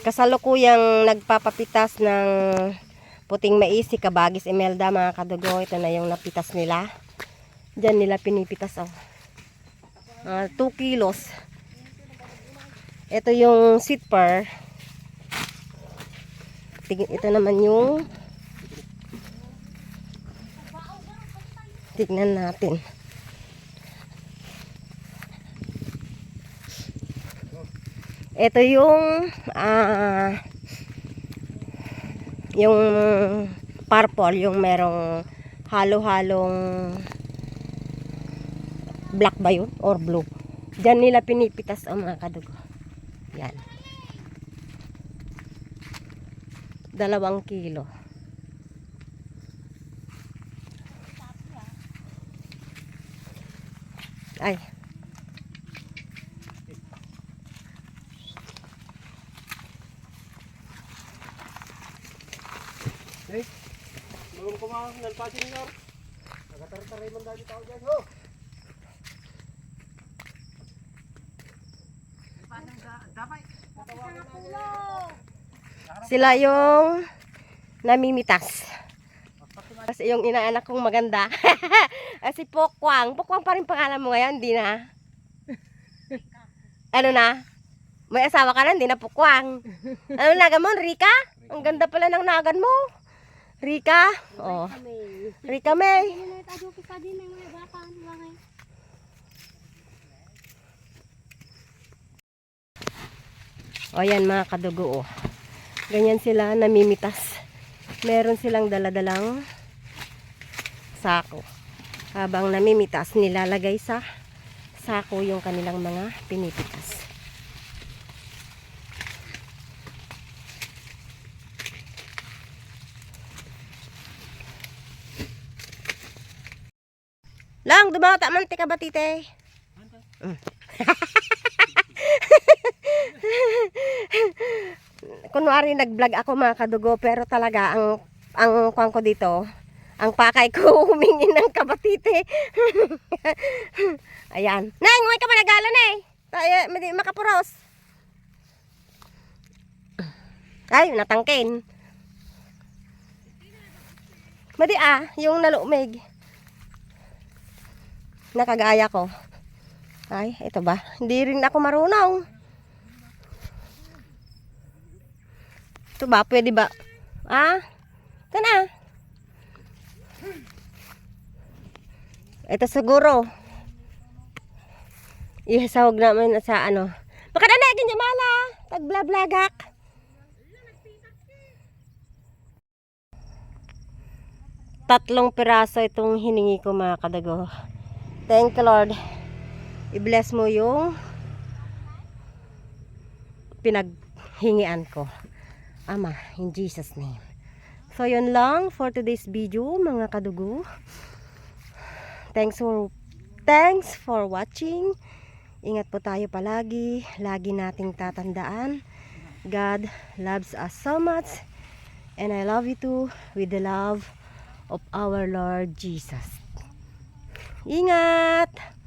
Kasalukuyang nagpapapitas ng puting mais si Kabagis Imelda, mga kadugo. Ito na yung napitas nila. Diyan nila pinipitas, oh. 2 kilos. Ito yung sitper. Ito naman yung tignan natin. Ito yung purple, yung merong halo-halong black ba yun? Or blue. Diyan nila pinipitas ang mga kadugo. Yan. 2 kilo. Ay. Hey, belum kumang nalpasin nyo. Nagatar-taray man dahil tao dyan, ho. Sila yung namimitas. Kasi yung inaanak kong maganda. Si Pokwang. Pokwang pa rin pangalan mo ngayon, hindi na. Ano na? May asawa ka na, hindi na Pokwang. Ano nagan mo, Rika? Ang ganda pala ng nagan mo. Rika? Oh. Rika May. O yan mga kadugo, oh. Ganyan sila namimitas. Meron silang daladalang sako. Habang namimitas, nilalagay sa sako yung kanilang mga pinipitas. Lang, dumata man tika batite. Kunwari nag-vlog ako mga kadugo, pero talaga ang kuwan ko dito, ang pakay ko humingi ng kabatite. Ayan. Nay, nguy ka ba nagala na eh? Tayo, makapuros. Ay, natangkin. Madi yung nalumig. Nakagaya ko. Ay, ito ba? Hindi rin ako marunong. Ito ba? Pwede ba? Ito na. Ito siguro. Ihasawag naman sa ano. Baka na naging jamala. Tagblab-lagak. Tatlong piraso itong hiningi ko mga kadago. Thank you Lord. I-bless mo yung pinaghingian ko. Ama, in Jesus name. So yun lang for today's video mga kadugo. Thanks for watching. Ingat po tayo palagi. Lagi nating tatandaan, God loves us so much, and I love you too with the love of our Lord Jesus. Ingat!